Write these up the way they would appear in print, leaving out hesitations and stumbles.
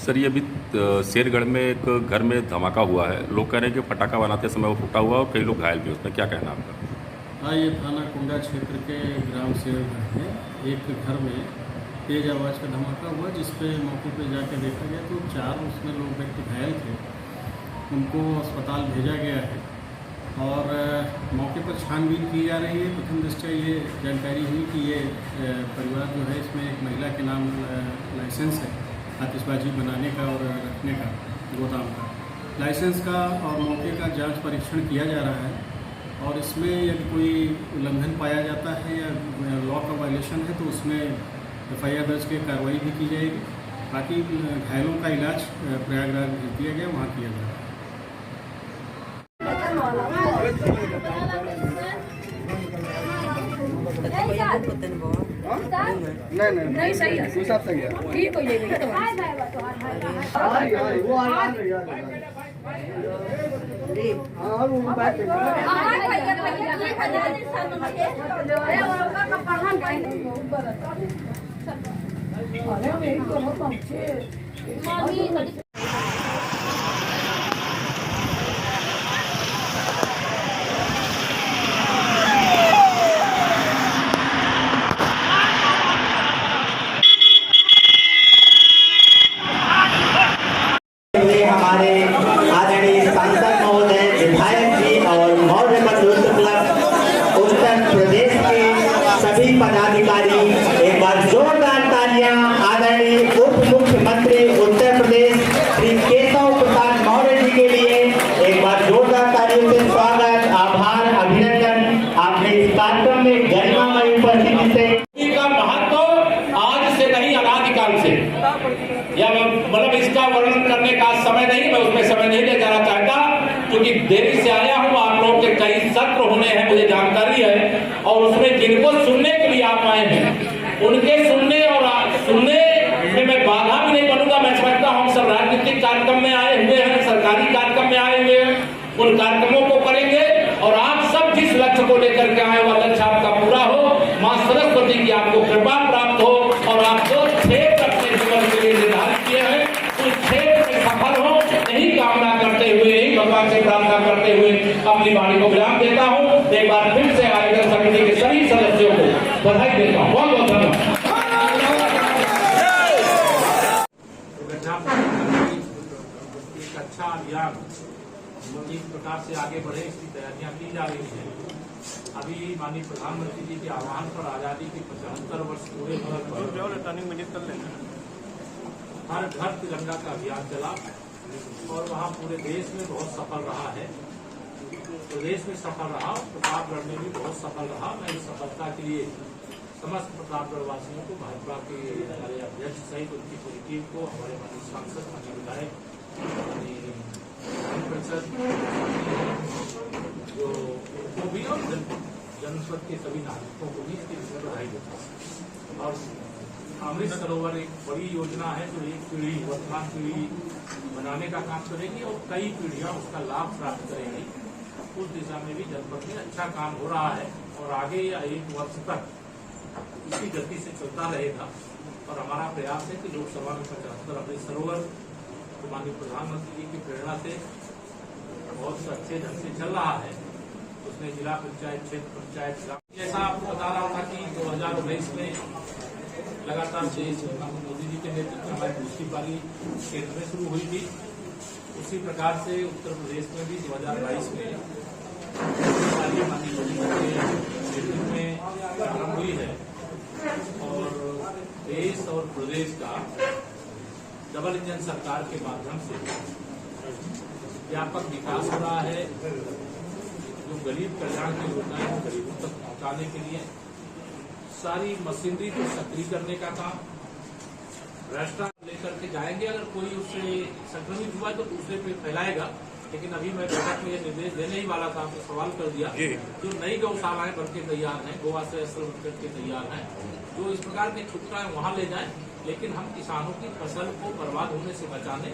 Sir ये अभी शेरगढ़ में एक घर में धमाका हुआ है। लोग कह रहे हैं कि पटाखा बनाते समय वो फूटा हुआ और कई लोग घायल भी। उसमें क्या कहना आपका? हाँ, ये थाना कुंडा क्षेत्र के ग्राम शेरगढ़ में एक घर में तेज़ आवाज़ का धमाका हुआ, जिसपे मौके पे जाकर देखा गया तो 4 उसमें लोग व्यक्ति घायल थे। उनको अस्पताल भेजा गया है और मौके पर छानबीन की जा रही है। प्रथम दृष्टया ये जानकारी हुई कि ये परिवार जो है, इसमें एक महिला के नाम लाइसेंस है आतिशबाजी बनाने का और रखने का, गोदाम का लाइसेंस का, और मौके का जांच परीक्षण किया जा रहा है। और इसमें यदि कोई उल्लंघन पाया जाता है या लॉ का वायलेशन है तो उसमें FIR दर्ज की कार्रवाई भी की जाएगी। बाकी घायलों का इलाज प्रयागराज भेज दिया गया, वहाँ किया जा रहा है। नहीं सही है, हिसाब सही है, ठीक हो जाएगा। हमारे आदरणीय सांसद महोदय, विधायक जी और मौर्य बंधुत्व क्लब उत्तर प्रदेश के सभी पदाधिकारी, एक बार जोरदार तालियां आदरणीय उप मुख्यमंत्री उत्तर प्रदेश श्री केशव प्रसाद मौर्य जी के लिए। एक बार जोरदार तालियों से स्वागत, आभार, अभिनंदन। आपने इस कार्यक्रम में गरिमामय उपस्थिति से का महत्व आज से नहीं, अनादिकाल से, या मतलब इसका वर्णन करने का समय नहीं, मैं उसमें समय नहीं ले जाना चाहता क्योंकि देरी से आया हूं। आप लोगों के कई सत्र होने हैं, मुझे जानकारी है, और उसमें जिनको सुनने के लिए आप आए हैं उनके सुनने और सुनने में मैं बाधा भी नहीं बनूंगा। मैं समझता हूं हम सब राजनीतिक कार्यक्रम में आए हुए हैं, सरकारी कार्यक्रम में आए हुए हैं, उन कार्यक्रमों को करेंगे और आप सब जिस लक्ष्य को लेकर के आए वह लक्ष्य आपका पूरा हो। माँ सरस्वती की आपको कृपा प्राप्त हो और आप जो क्षेत्र अपने जीवन के लिए निर्धारित किए हैं उस क्षेत्र में सफल हो, यही कामना करते हुए, यही भगवान से प्रार्थना करते हुए अपनी वाणी को विराम देता हूँ। एक बार फिर से आयोजन समिति के सभी सदस्यों को बधाई देता हूँ। बहुत बहुत धन्यवाद। एक अच्छा अभियान इस प्रकार से आगे बढ़े, इसकी तैयारियां की जा रही हैं। अभी माननीय प्रधानमंत्री जी के आह्वान पर आजादी के 75 वर्ष पूरे होने पर हर घर तिरंगा का अभियान चला और वहाँ पूरे देश में बहुत सफल रहा है। प्रदेश में सफल रहा, प्रतापगढ़ में भी बहुत सफल रहा। मैं इस सफलता के लिए समस्त प्रतापगढ़ वासियों को, भाजपा के हमारे अध्यक्ष सहित उनकी पूरी टीम को, हमारे माननीय सांसद, माननीय विधायक, परिषद जो भी और जनपद के सभी नागरिकों को भी इसकी बधाई देता हूँ। और अमृत सरोवर एक बड़ी योजना है जो एक पीढ़ी, वर्तमान पीढ़ी बनाने का काम करेगी और कई पीढ़ियां उसका लाभ प्राप्त करेंगी। उस दिशा में भी जनपद में अच्छा काम हो रहा है और आगे यह 1 वर्ष तक इसी गति से चलता रहेगा। और हमारा प्रयास है कि लोकसभा में 75 अमृत सरोवर माननीय प्रधानमंत्री जी की प्रेरणा से बहुत अच्छे ढंग से चल रहा है। उसमें जिला पंचायत, क्षेत्र पंचायत, जैसा आपको बता रहा था कि 2019 में लगातार मोदी जी के नेतृत्व में हमारी दूसरी पारी क्षेत्र में शुरू हुई थी। उसी प्रकार से उत्तर प्रदेश में भी 2022 में माननीय मोदी जी के नेतृत्व में प्रारंभ हुई है और देश और प्रदेश का डबल इंजन सरकार के माध्यम से व्यापक विकास हो रहा है। जो गरीब कल्याण की योजनाएं हैं गरीबों तक पहुंचाने के लिए सारी मशीनरी को सक्रिय करने का काम, भ्रष्टाचार लेकर के जाएंगे। अगर कोई उससे संक्रमित हुआ तो दूसरे पे फैलाएगा। लेकिन अभी मैं बैठक में ये निर्देश देने ही वाला था, आपने सवाल कर दिया। जो नई गौशालाएं बनकर तैयार हैं, गो आश्रय स्थल बनकर के तैयार हैं, जो इस प्रकार के छुटकाएं वहां ले जाएं। लेकिन हम किसानों की फसल को बर्बाद होने से बचाने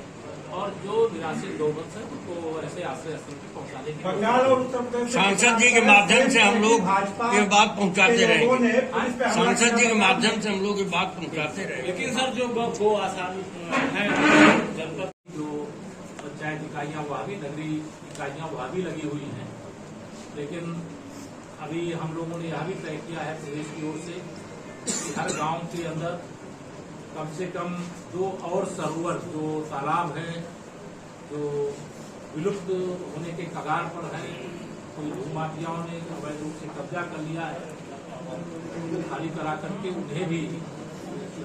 और जो निराश्रित गौवंश है उनको ऐसे आश्रय स्थल पे पहुंचाने की सांसद जी के माध्यम से हम लोग ये बात पहुंचाते रहेंगे। सांसद जी के माध्यम से हम लोग ये बात पहुंचाते रहेंगे। लेकिन सर जो गो आसान है इकाइयाँ वहाँ भी लगी हुई हैं, लेकिन अभी हम लोगों ने यह भी तय किया है प्रदेश की ओर से कि हर गांव के अंदर कम से कम 2 और सरोवर जो तालाब है जो विलुप्त होने के कगार पर है, कोई भूमाफियाओं ने अवैध रूप से कब्जा कर लिया है, उनको खाली करा करके उन्हें भी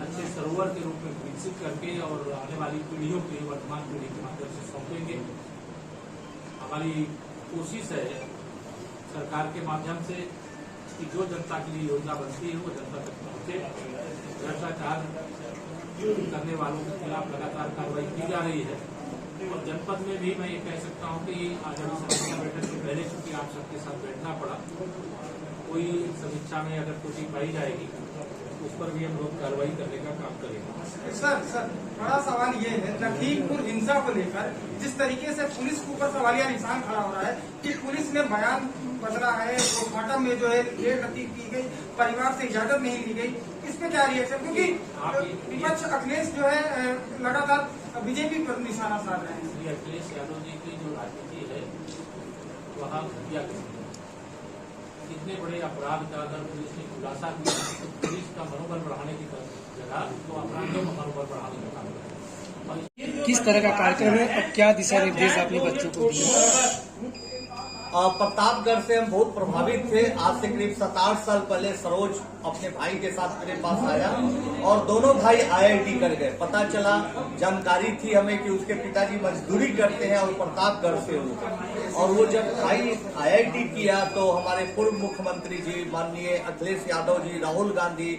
अच्छे सरोवर के रूप में विकसित करके और आने वाली पीढ़ियों के वर्तमान पीढ़ी के माध्यम से सौंपेंगे। हमारी कोशिश है सरकार के माध्यम से कि जो जनता के लिए योजना बनती है वो जनता तक पहुँचे। भ्रष्टाचार करने वालों के खिलाफ लगातार कार्रवाई की जा रही है और जनपद में भी मैं ये कह सकता हूँ कि आज अभी समीक्षा बैठक से पहले चूंकि आप सबके साथ बैठना पड़ा, कोई समीक्षा में अगर त्रुटि पाई जाएगी तो उस पर भी हम लोग कार्रवाई करने का काम करेंगे। सर बड़ा सवाल ये है, लखीमपुर हिंसा को लेकर जिस तरीके से पुलिस के ऊपर सवालिया निशान खड़ा हो रहा है कि पुलिस ने बयान बदला है, पोस्टमार्टम में जो है देर की गई, परिवार से इजाजत नहीं ली गई, इस पे क्या रिएक्शन? क्योंकि विपक्ष अखिलेश जो है लगातार बीजेपी पर निशाना साध रहे हैं। अखिलेश यादव जी की जो राजनीति है वहाँ किया कितने बड़े अपराध का अगर पुलिस ने खुलासा किया तो पुलिस का मनोबल बढ़ाने की जगह तो अपराधियों का मनोबल बढ़ाने का काम करें। किस तरह का कार्यक्रम है और क्या दिशा निर्देश अपने बच्चों को दिए? प्रतापगढ़ से हम बहुत प्रभावित थे। आज से करीब 7-8 साल पहले सरोज अपने भाई के साथ मेरे पास आया और दोनों भाई IIT कर गए। पता चला, जानकारी थी हमें कि उसके पिताजी मजदूरी करते हैं और प्रतापगढ़ से हुए, और वो जब भाई IIT किया तो हमारे पूर्व मुख्यमंत्री जी माननीय अखिलेश यादव जी, राहुल गांधी,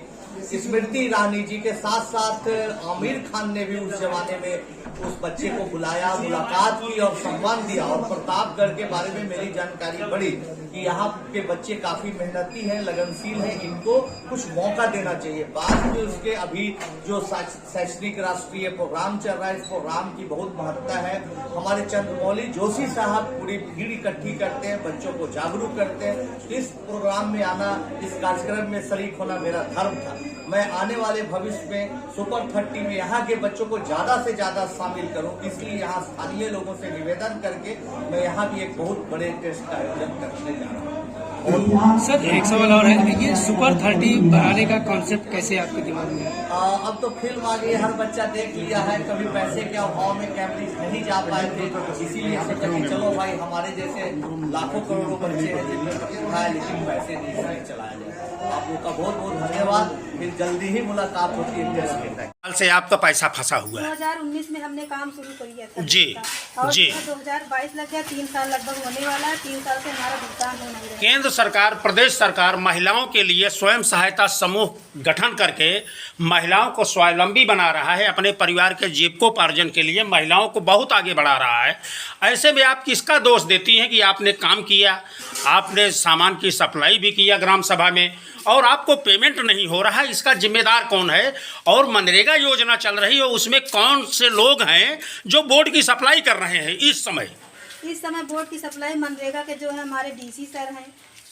स्मृति ईरानी जी के साथ साथ आमिर खान ने भी उस जमाने में उस बच्चे को बुलाया, मुलाकात की और सम्मान दिया। और प्रतापगढ़ के बारे में मेरी जानकारी बढ़ी कि यहाँ के बच्चे काफी मेहनती हैं, लगनशील हैं, इनको कुछ मौका देना चाहिए। बाद में उसके अभी जो शैक्षणिक राष्ट्रीय प्रोग्राम चल रहा है, इस प्रोग्राम की बहुत महत्ता है। हमारे चंद्रमौली जोशी साहब पूरी भीड़ इकट्ठी करते हैं, बच्चों को जागरूक करते हैं। इस प्रोग्राम में आना, इस कार्यक्रम में शरीक होना मेरा धर्म था। मैं आने वाले भविष्य में सुपर 30 में यहाँ के बच्चों को ज्यादा से ज्यादा शामिल करूं, इसलिए यहाँ स्थानीय लोगों से निवेदन करके मैं यहाँ भी एक बहुत बड़े टेस्ट का आयोजन करने जा रहा हूँ। सर एक सवाल और है, ये सुपर 30 बनाने का कॉन्सेप्ट कैसे आपके दिमाग में है? अब तो फिल्म आ गई, हर बच्चा देख लिया है। कभी पैसे के अभाव में कैमरेज नहीं जा पाए थे, इसीलिए सोचा कि चलो भाई हमारे जैसे लाखों करोड़ों बच्चे हैं जिनमें प्रतिभा है लेकिन पैसे नहीं इसलिए चलाया जाए। आप लोग का बहुत बहुत धन्यवाद। फिर जल्दी ही मुलाकात होती है। साल से आपका पैसा फंसा हुआ है। 2019 में हमने काम शुरू किया था जी और जी 2022 लग गया, 3 साल लगभग होने वाला है। 3 साल से हमारा भुगतान हो नहीं रहा। केंद्र सरकार, प्रदेश सरकार महिलाओं के लिए स्वयं सहायता समूह गठन करके महिलाओं को स्वावलंबी बना रहा है, अपने परिवार के जीविकोपार्जन के लिए महिलाओं को बहुत आगे बढ़ा रहा है। ऐसे में आप किसका दोष देती हैं कि आपने काम किया, आपने सामान की सप्लाई भी किया ग्राम सभा में और आपको पेमेंट नहीं हो रहा है? इसका जिम्मेदार कौन है? और मनरेगा योजना चल रही है, उसमें कौन से लोग हैं जो बोर्ड की सप्लाई कर रहे हैं इस समय? इस समय बोर्ड की सप्लाई मनरेगा के जो है हमारे DC सर हैं,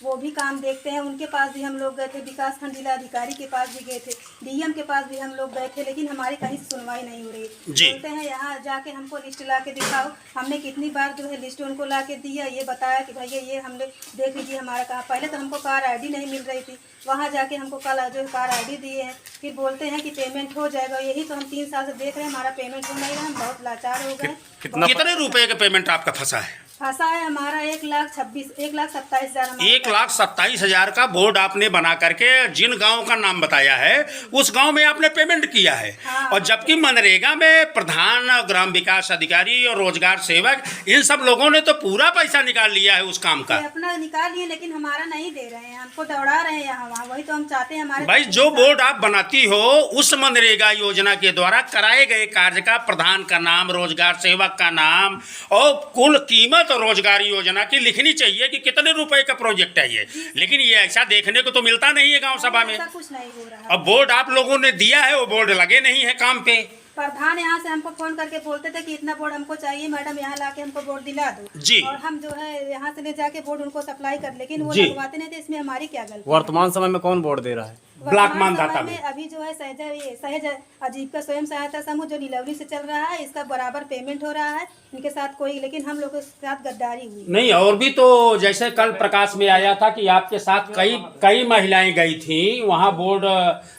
वो भी काम देखते हैं। उनके पास भी हम लोग गए थे, विकास खंड जिलाधिकारी के पास भी गए थे, DM के पास भी हम लोग गए थे, लेकिन हमारी कहीं सुनवाई नहीं हो रही। बोलते हैं यहाँ जाके हमको लिस्ट ला के दिखाओ। हमने कितनी बार जो है लिस्ट उनको ला के दिया, ये बताया कि भैया ये हमने देख लीजिए हमारा कहाँ। पहले तो हमको कार ID नहीं मिल रही थी, वहाँ जाके हमको कल जो कार ID दिए हैं, फिर बोलते हैं कि पेमेंट हो जाएगा। यही तो हम 3 साल से देख रहे हैं, हमारा पेमेंट हो नहीं रहा। हम बहुत लाचार हो गए। कितने रुपए का पेमेंट आपका फंसा है? फंसा है हमारा 1,27,000। 1,27,000 का बोर्ड आपने बना करके जिन गांव का नाम बताया है उस गांव में आपने पेमेंट किया है। हाँ। और जबकि मनरेगा में प्रधान, ग्राम विकास अधिकारी और रोजगार सेवक, इन सब लोगों ने तो पूरा पैसा निकाल लिया है उस काम का। अपना निकाल लिए, लेकिन हमारा नहीं दे रहे हैं, हमको दौड़ा रहे हैं यहाँ वहाँ। वही तो हम चाहते हैं हमारे भाई, जो बोर्ड आप बनाती हो उस मनरेगा योजना के द्वारा कराए गए कार्य का प्रधान का नाम, रोजगार सेवक का नाम और कुल कीमत रोजगार योजना की लिखनी चाहिए कि कितने रुपए का प्रोजेक्ट है ये। लेकिन ये ऐसा देखने को तो मिलता नहीं है गांव सभा में। कुछ नहीं हो रहा है। अब बोर्ड आप लोगों ने दिया है, वो बोर्ड लगे नहीं है काम पे। प्रधान यहाँ से हमको फोन करके बोलते थे कि इतना बोर्ड हमको चाहिए मैडम, यहाँ लाके हमको बोर्ड दिला दो जी। और हम जो है यहाँ से ले जाके बोर्ड उनको सप्लाई कर, लेकिन वो लगवाते नहीं थे। इसमें हमारी क्या गलती? वर्तमान समय में कौन बोर्ड दे रहा है? ब्लॉक वर्तमान मानदाता समय में। में अभी जो है सहज आजीविका स्वयं सहायता समूह जो नीलवली से चल रहा है, इसका बराबर पेमेंट हो रहा है इनके साथ कोई, लेकिन हम लोगों के साथ गद्दारी हुई। नहीं, और भी तो जैसे कल प्रकाश में आया था कि आपके साथ कई महिलाएं गई थी वहां बोर्ड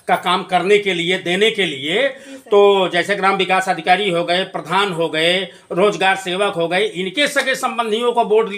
का काम करने के लिए, देने के लिए। तो जैसे ग्राम विकास अधिकारी हो गए, प्रधान हो गए, रोजगार सेवक हो गए, इनके सगे संबंधियों को बोर्ड